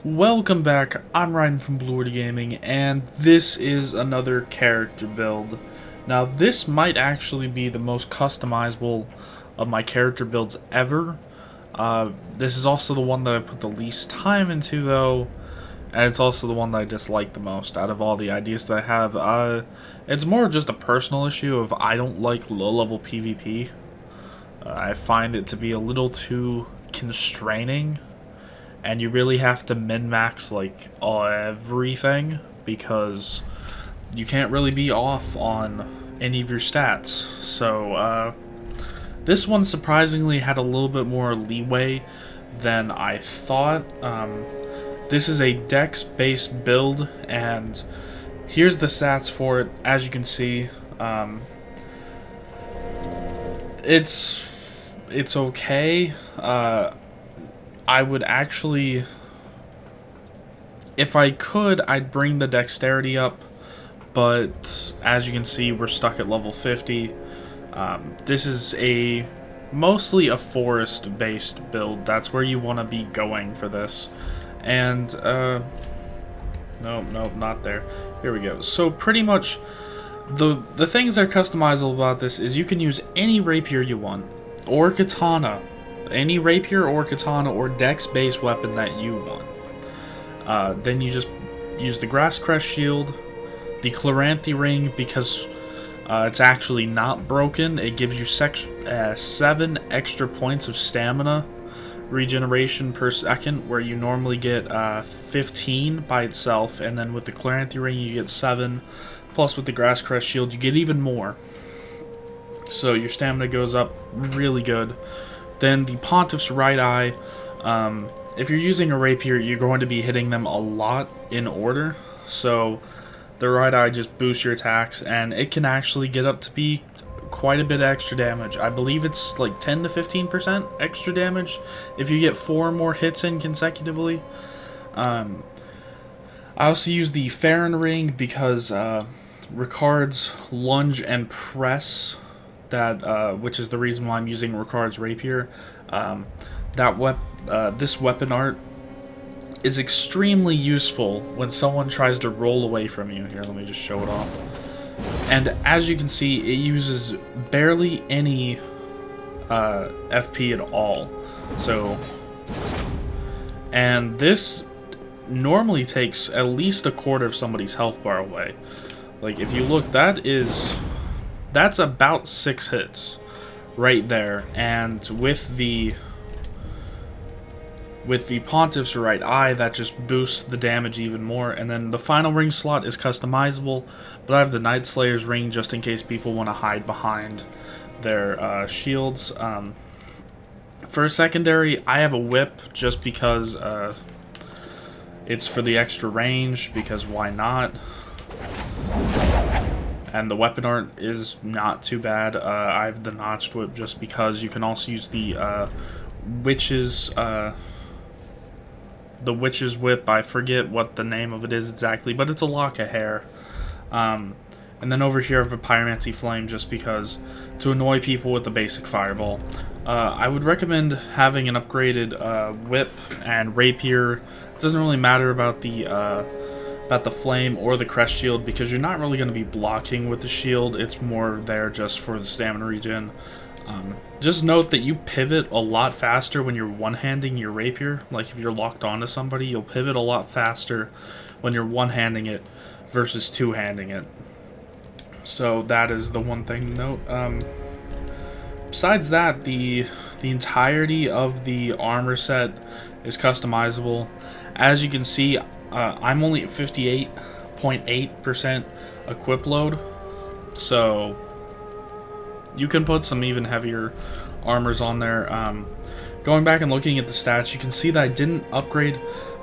Welcome back, I'm Ryan from Blue Gaming, and this is another character build. Now this might actually be the most customizable of my character builds ever. This is also the one that I put the least time into though, and it's also the one that I dislike the most out of all the ideas that I have. It's more just a personal issue of I don't like low-level PvP. I find it to be a little too constraining. And you really have to min-max like everything because you can't really be off on any of your stats. So this one surprisingly had a little bit more leeway than I thought. This is a Dex-based build, and here's the stats for it. As you can see, it's okay. I would actually, if I could, I'd bring the Dexterity up, but as you can see, we're stuck at level 50. This is mostly a forest-based build. That's where you want to be going for this. And, nope, not there. Here we go. So pretty much, the things that are customizable about this is you can use any rapier you want, or katana. Any rapier or katana or dex-based weapon that you want. Then you just use the Crest shield, the Chloranthy ring because it's actually not broken. It gives you 7 extra points of stamina regeneration per second, where you normally get 15 by itself, and then with the Chloranthy ring you get 7, plus with the Crest shield you get even more. So your stamina goes up really good. Then the Pontiff's right eye, if you're using a rapier, you're going to be hitting them a lot in order. So the right eye just boosts your attacks, and it can actually get up to be quite a bit of extra damage. I believe it's like 10 to 15% extra damage if you get 4 more hits in consecutively. I also use the Farron ring because Ricard's lunge and press, which is the reason why I'm using Ricard's rapier. This weapon art is extremely useful when someone tries to roll away from you. Here, let me just show it off. And as you can see, it uses barely any FP at all. So, and this normally takes at least a quarter of somebody's health bar away. Like, if you look, that's about 6 hits right there, and with the Pontiff's right eye, that just boosts the damage even more. And then the final ring slot is customizable, but I have the Night Slayer's ring just in case people want to hide behind their shields. For a secondary, I have a whip just because it's for the extra range, because why not? And the weapon art is not too bad. I have the notched whip just because you can also use the witch's whip. I forget what the name of it is exactly, but it's a lock of hair. And then over here I have a pyromancy flame just because, to annoy people with the basic fireball. I would recommend having an upgraded whip and rapier. It doesn't really matter about the flame or the Crest shield because you're not really going to be blocking with the shield. It's more there just for the stamina regen. Just note that you pivot a lot faster when you're one-handing your rapier. Like if you're locked onto somebody, you'll pivot a lot faster when you're one-handing it versus two-handing it. So that is the one thing to note. Besides that, the entirety of the armor set is customizable. As you can see, I'm only at 58.8% equip load, so you can put some even heavier armors on there. Going back and looking at the stats, you can see that I didn't upgrade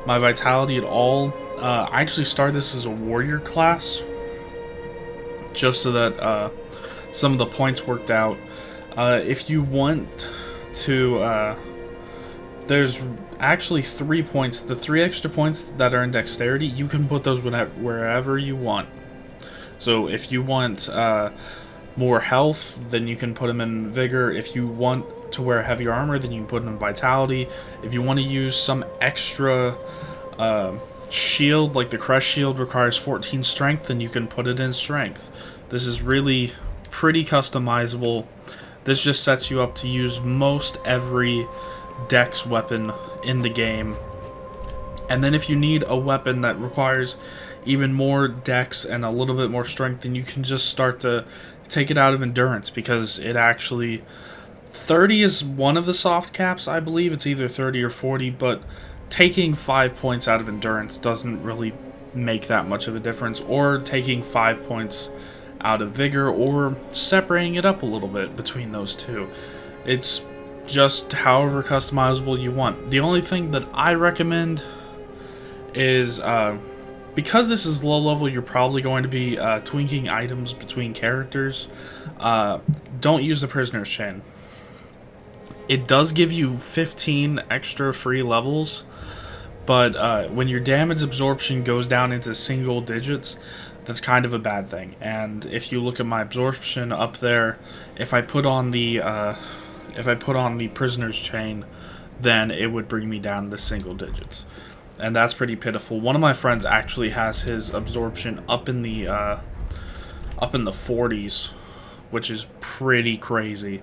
my vitality at all. I actually started this as a warrior class, just so that some of the points worked out. If you want to, there's actually 3 points. The 3 extra points that are in Dexterity, you can put those wherever you want. So if you want more health, then you can put him in Vigor. If you want to wear heavy armor, then you can put him in Vitality. If you want to use some extra shield, like the Crest shield requires 14 strength, then you can put it in Strength. This is really pretty customizable. This just sets you up to use most every Dex weapon in the game. And then if you need a weapon that requires even more Dex and a little bit more strength, then you can just start to take it out of Endurance, because it actually... 30 is one of the soft caps, I believe. It's either 30 or 40, but taking 5 points out of Endurance doesn't really make that much of a difference, or taking 5 points out of Vigor, or separating it up a little bit between those two. It's just however customizable you want. The only thing that I recommend is, because this is low level, you're probably going to be tweaking items between characters. Don't use the Prisoner's Chain. It does give you 15 extra free levels, but when your damage absorption goes down into single digits, that's kind of a bad thing. And if you look at my absorption up there, if I put on the Prisoner's Chain, then it would bring me down to single digits, and that's pretty pitiful. One of my friends actually has his absorption up in the 40s, which is pretty crazy.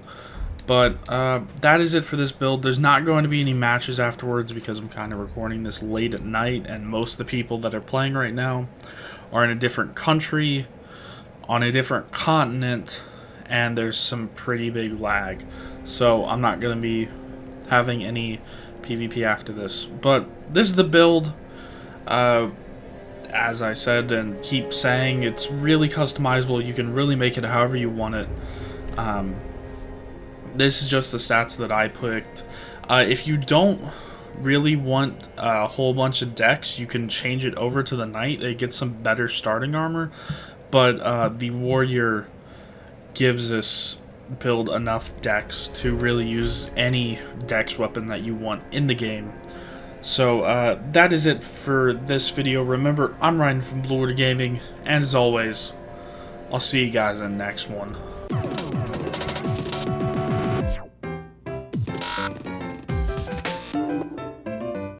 But that is it for this build. There's not going to be any matches afterwards because I'm kind of recording this late at night, and most of the people that are playing right now are in a different country, on a different continent, and there's some pretty big lag. So I'm not going to be having any PvP after this. But this is the build. As I said and keep saying, it's really customizable. You can really make it however you want it. This is just the stats that I picked. If you don't really want a whole bunch of Dex, you can change it over to the Knight. It gets some better starting armor, but the Warrior gives this build enough Dex to really use any Dex weapon that you want in the game. So that is it for this video. Remember, I'm Ryan from Blue Water Gaming, and as always, I'll see you guys in the next one.